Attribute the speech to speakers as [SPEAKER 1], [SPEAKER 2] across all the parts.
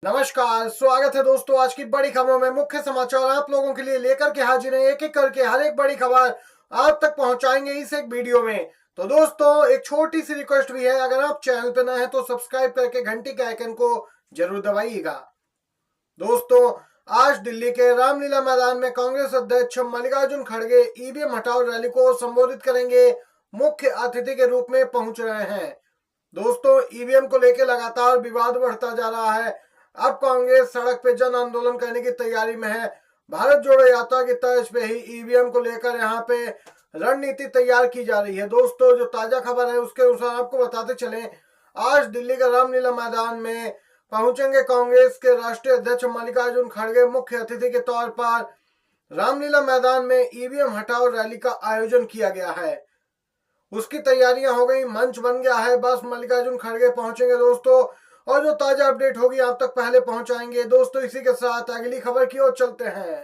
[SPEAKER 1] नमस्कार, स्वागत है दोस्तों आज की बड़ी खबरों में। मुख्य समाचार आप लोगों के लिए लेकर के हाजिर हैं। एक एक करके हर एक बड़ी खबर आप तक पहुंचाएंगे इस एक वीडियो में। तो दोस्तों एक छोटी सी रिक्वेस्ट भी है, अगर आप चैनल पे नए हैं तो सब्सक्राइब करके घंटी के आइकन को जरूर दबाइएगा। दोस्तों आज दिल्ली के रामलीला मैदान में कांग्रेस अध्यक्ष मल्लिकार्जुन खड़गे ईवीएम हटाओ रैली को संबोधित करेंगे, मुख्य अतिथि के रूप में पहुंच रहे हैं। दोस्तों ईवीएम को लेकर लगातार विवाद बढ़ता जा रहा है। अब कांग्रेस सड़क पे जन आंदोलन करने की तैयारी में है। भारत जोड़ो यात्रा की तर्ज पे ही ईवीएम को लेकर यहाँ पे रणनीति तैयार की जा रही है। दोस्तों जो ताजा खबर है उसके अनुसार आपको बताते चले, आज दिल्ली के रामलीला मैदान में पहुंचेंगे कांग्रेस के राष्ट्रीय अध्यक्ष मल्लिकार्जुन खड़गे। मुख्य अतिथि के तौर पर रामलीला मैदान में ईवीएम हटाओ रैली का आयोजन किया गया है, उसकी तैयारियां हो गई, मंच बन गया है, बस मल्लिकार्जुन खड़गे पहुंचेंगे दोस्तों। और जो ताजा अपडेट होगी आप तक पहले पहुंचाएंगे। दोस्तों इसी के साथ अगली खबर की ओर चलते हैं।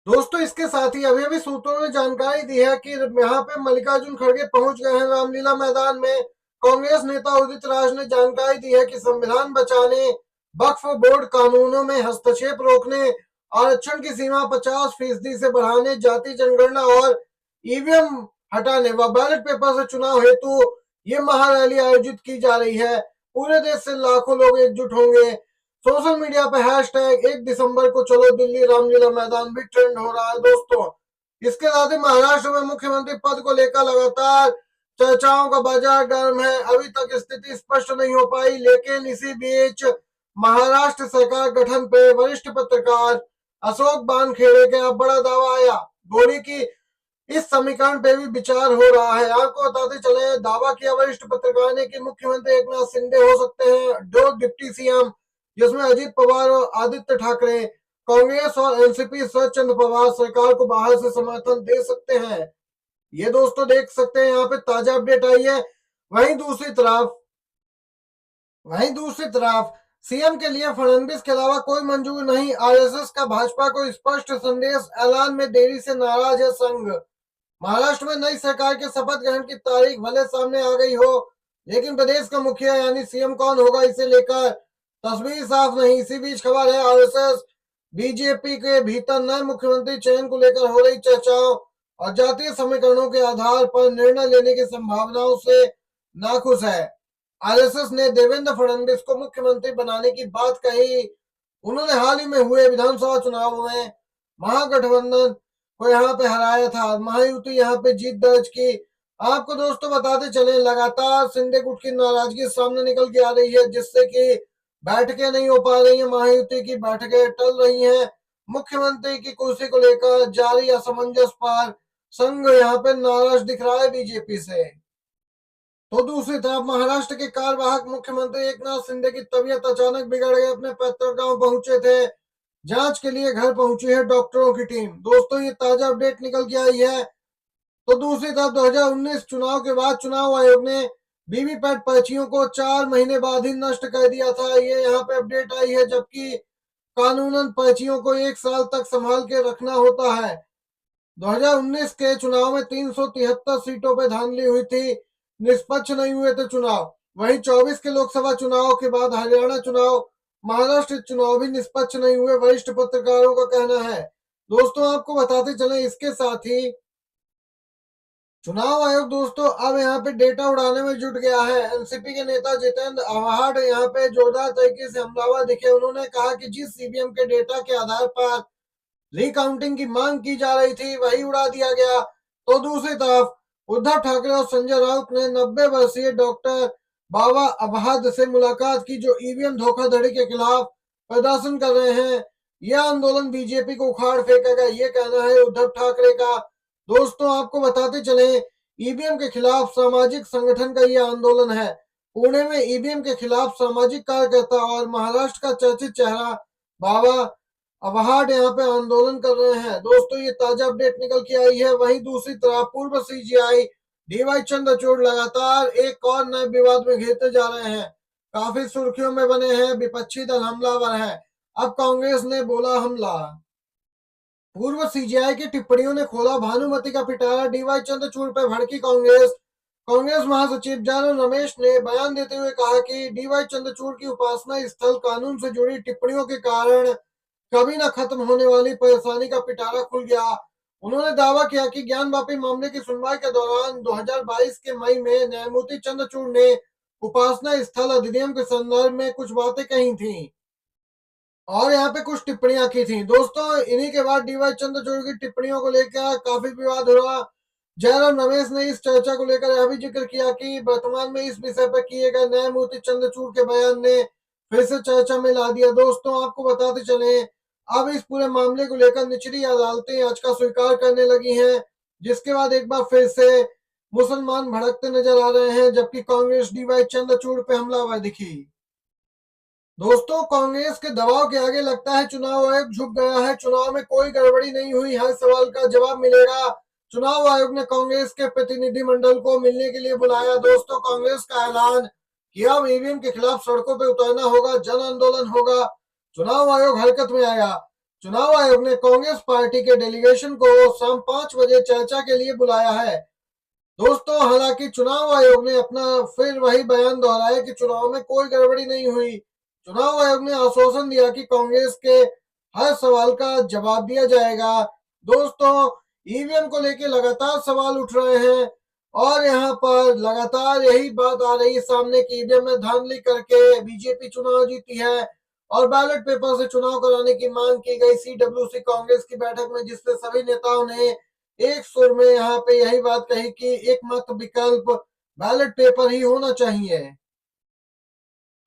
[SPEAKER 1] दोस्तों इसके साथ ही अभी अभी सूत्रों ने जानकारी दी है कि यहाँ पे मल्लिकार्जुन खड़गे पहुंच गए हैं रामलीला मैदान में। कांग्रेस नेता उदित राज ने जानकारी दी है कि संविधान बचाने, वक्फ बोर्ड कानूनों में हस्तक्षेप रोकने, आरक्षण की सीमा 50% से बढ़ाने, जाति जनगणना और ईवीएम हटाने व बैलेट पेपर से चुनाव हेतु ये महारैली आयोजित की जा रही है। पूरे देश से लाखों लोग एकजुट होंगे। सोशल मीडिया पे हैशटैग 1 दिसंबर को चलो दिल्ली रामलीला मैदान भी ट्रेंड हो रहा है दोस्तों। इसके साथ ही महाराष्ट्र में मुख्यमंत्री पद को लेकर लगातार चर्चाओं का बाजार गर्म है। अभी तक स्थिति स्पष्ट नहीं हो पाई, लेकिन इसी बीच महाराष्ट्र सरकार गठन पे वरिष्ठ पत्रकार अशोक बानखेड़े का बड़ा दावा आया। बोली कि इस समीकरण पे भी विचार हो रहा है। आपको बताते चले, दावा किया वरिष्ठ पत्रकार ने कि मुख्यमंत्री एकनाथ शिंदे हो सकते हैं दो डिप्टी सीएम, जिसमें अजीत पवार और आदित्य ठाकरे। कांग्रेस और एनसीपी शरद पवार सरकार को बाहर से समर्थन दे सकते हैं। ये दोस्तों देख सकते हैं यहाँ पे ताजा अपडेट आई है। वहीं दूसरी तरफ सीएम के लिए फडणवीस के अलावा कोई मंजूर नहीं। आरएसएस का भाजपा को स्पष्ट संदेश, ऐलान में देरी से नाराज है संघ। महाराष्ट्र में नई सरकार के शपथ ग्रहण की तारीख भले सामने आ गई हो, लेकिन प्रदेश का मुखिया यानी सीएम कौन होगा इसे लेकर तस्वीर साफ नहीं। इसी बीच खबर है आरएसएस बीजेपी के भीतर नए मुख्यमंत्री चयन को लेकर हो रही चर्चाओं और जातीय समीकरणों के आधार पर निर्णय लेने की संभावनाओं से नाखुश है। आरएसएस ने देवेंद्र फडणवीस को मुख्यमंत्री बनाने की बात कही। उन्होंने हाल ही में हुए विधानसभा चुनाव में महागठबंधन को यहाँ पे हराया था, महायुति यहाँ पे जीत दर्ज की। आपको दोस्तों बताते चले, लगातार शिंदे गुट की नाराजगी सामने निकल के आ रही है, जिससे कि बैठकें नहीं हो पा रही है, महायुति की बैठकें टल रही हैं। मुख्यमंत्री की कुर्सी को लेकर जारी असमंजस पर संघ यहाँ पे नाराज दिख रहा है बीजेपी से। तो दूसरी तरफ महाराष्ट्र के कार्यवाहक मुख्यमंत्री एकनाथ शिंदे की तबीयत अचानक बिगड़ गई। अपने पैतृक गांव पहुंचे थे, जांच के लिए घर पहुंची है डॉक्टरों की टीम। दोस्तों ये ताजा अपडेट निकल के आई है। तो दूसरी तरफ 2019 चुनाव के बाद चुनाव आयोग ने वीवीपैट पर्चियों को 4 महीने बाद ही नष्ट कर दिया था, ये यहाँ पे अपडेट आई है। जबकि कानूनन पर्चियों को 1 साल तक संभाल के रखना होता है। 2019 के चुनाव में 373 सीटों पर धांधली हुई थी, निष्पक्ष नहीं हुए थे चुनाव। वहीं 24 के लोकसभा चुनाव के बाद हरियाणा चुनाव, महाराष्ट्र चुनाव भी निष्पक्ष नहीं हुए, वरिष्ठ पत्रकारों का कहना है। दोस्तों आपको बताते चले, इसके साथ ही चुनाव आयोग दोस्तों अब यहाँ पे डेटा उड़ाने में जुट गया है। एनसीपी के नेता जितेंद्र आव्हाड यहाँ पे जोरदार तरीके से हमलावर दिखे। उन्होंने कहा कि जिस ईवीएम के डेटा के आधार पर रिकाउंटिंग की मांग की जा रही थी वही उड़ा दिया गया। तो दूसरी तरफ उद्धव ठाकरे और संजय राउत ने 90 वर्षीय डॉक्टर बाबा अबाहद से मुलाकात की, जो ईवीएम धोखाधड़ी के खिलाफ प्रदर्शन कर रहे हैं। यह आंदोलन बीजेपी को उखाड़ फेंकेगा, ये कहना है उद्धव ठाकरे का। दोस्तों आपको बताते चले, ईवीएम के खिलाफ सामाजिक संगठन का यह आंदोलन है। पुणे में ईवीएम के खिलाफ सामाजिक कार्यकर्ता और महाराष्ट्र का चर्चित चेहरा बाबा अबाहड यहाँ पे आंदोलन कर रहे हैं। दोस्तों ये ताजा अपडेट निकल के आई है। वहीं दूसरी तरफ पूर्व सीजीआई डीवाई चंद्रचूड़ लगातार एक और नए विवाद में घिरते जा रहे हैं, काफी सुर्खियों में बने हैं। विपक्षी दल हमलावर है, अब कांग्रेस ने बोला हमला। पूर्व सीजीआई की टिप्पणियों ने खोला भानुमति का पिटारा, डीवाई चंद्रचूड़ पर भड़की कांग्रेस। कांग्रेस महासचिव जयराम रमेश ने बयान देते हुए कहा कि डीवाई चंद्रचूड़ की उपासना स्थल कानून से जुड़ी टिप्पणियों के कारण कभी न खत्म होने वाली परेशानी का पिटारा खुल गया। उन्होंने दावा किया कि ज्ञान वापी मामले की सुनवाई के दौरान 2022 के मई में न्यायमूर्ति चंद्रचूड़ ने उपासना स्थल अधिनियम के संदर्भ में कुछ बातें कही थी और यहाँ पे कुछ टिप्पणियां की थी। दोस्तों, इन्हीं के बाद डीवाई चंद्रचूड़ की टिप्पणियों को लेकर काफी विवाद हुआ। जयराम रमेश ने इस चर्चा को लेकर यह भी जिक्र किया कि वर्तमान में इस विषय पर किए गए न्यायमूर्ति चंद्रचूड़ के बयान ने फिर से चर्चा में ला दिया। दोस्तों, आपको बताते चले, अब इस पूरे मामले को लेकर निचली अदालतें याचिका स्वीकार करने लगी हैं, जिसके बाद एक बार फिर से मुसलमान भड़कते नजर आ रहे हैं, जबकि कांग्रेस डीवाई चंद्रचूड़ पे हमलावर दिखी। दोस्तों, कांग्रेस के दबाव के आगे लगता है चुनाव आयोग झुक गया है। चुनाव में कोई गड़बड़ी नहीं हुई, हर सवाल का जवाब मिलेगा। चुनाव आयोग ने कांग्रेस के प्रतिनिधि मंडल को मिलने के लिए बुलाया। दोस्तों, कांग्रेस का ऐलान कि अब ईवीएम के खिलाफ सड़कों पर उतरना होगा, जन आंदोलन होगा। चुनाव आयोग हरकत में आया। चुनाव आयोग ने कांग्रेस पार्टी के डेलीगेशन को शाम 5 बजे चर्चा के लिए बुलाया है। दोस्तों, हालांकि चुनाव आयोग ने अपना फिर वही बयान दोहराया कि चुनाव में कोई गड़बड़ी नहीं हुई। चुनाव आयोग ने आश्वासन दिया कि कांग्रेस के हर सवाल का जवाब दिया जाएगा। दोस्तों, ईवीएम को लेकर लगातार सवाल उठ रहे हैं और यहाँ पर लगातार यही बात आ रही है सामने कि ईवीएम में धांधली करके बीजेपी चुनाव जीती है और बैलेट पेपर से चुनाव कराने की मांग की गई सीडब्ल्यूसी कांग्रेस की बैठक में, जिससे सभी नेताओं ने एक सुर में यहाँ पे यही बात कही कि एकमात्र विकल्प बैलेट पेपर ही होना चाहिए।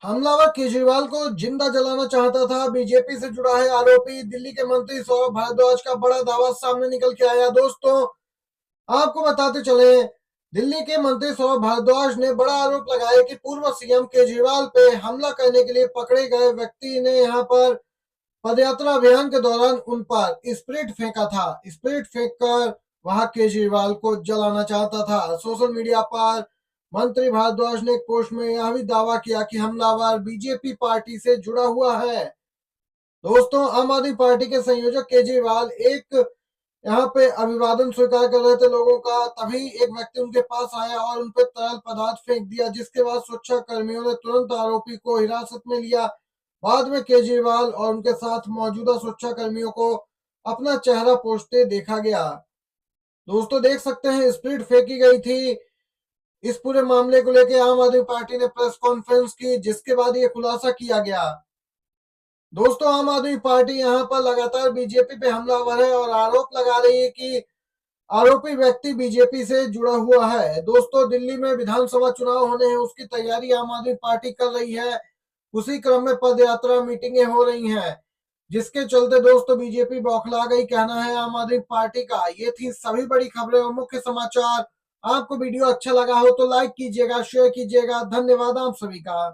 [SPEAKER 1] हमलावर केजरीवाल को जिंदा जलाना चाहता था, बीजेपी से जुड़ा है आरोपी। दिल्ली के मंत्री सौरभ भारद्वाज का बड़ा दावा सामने निकल के आया। दोस्तों, आपको बताते चले, दिल्ली के मंत्री सौरभ भारद्वाज ने बड़ा आरोप लगाया कि पूर्व सीएम केजरीवाल पे हमला करने के लिए पकड़े गए व्यक्ति ने यहाँ पर पदयात्रा अभियान के दौरान उन पर स्प्रिट फेंका था। स्प्रिट फेंक कर वहां केजरीवाल को जलाना चाहता था। सोशल मीडिया पर मंत्री भारद्वाज ने एक पोस्ट में यह भी दावा किया कि हमलावर बीजेपी पार्टी से जुड़ा हुआ है। दोस्तों, आम आदमी पार्टी के संयोजक केजरीवाल एक यहाँ पे अभिवादन स्वीकार कर रहे थे लोगों का, तभी एक व्यक्ति उनके पास आया और उन पर तरल पदार्थ फेंक दिया, जिसके बाद सुरक्षा कर्मियों ने तुरंत आरोपी को हिरासत में लिया। बाद में केजरीवाल और उनके साथ मौजूदा सुरक्षा कर्मियों को अपना चेहरा पोंछते देखा गया। दोस्तों, देख सकते हैं स्प्रिट फेंकी गई थी। इस पूरे मामले को लेकर आम आदमी पार्टी ने प्रेस कॉन्फ्रेंस की, जिसके बाद ये खुलासा किया गया। दोस्तों, आम आदमी पार्टी यहाँ पर लगातार बीजेपी पे हमलावर है और आरोप लगा रही है कि आरोपी व्यक्ति बीजेपी से जुड़ा हुआ है। दोस्तों, दिल्ली में विधानसभा चुनाव होने हैं, उसकी तैयारी आम आदमी पार्टी कर रही है। उसी क्रम में पद यात्रा मीटिंगें हो रही हैं, जिसके चलते दोस्तों बीजेपी बौखला गई, कहना है आम आदमी पार्टी का। ये थी सभी बड़ी खबरें और मुख्य समाचार। आपको वीडियो अच्छा लगा हो तो लाइक कीजिएगा, शेयर कीजिएगा। धन्यवाद आप सभी का।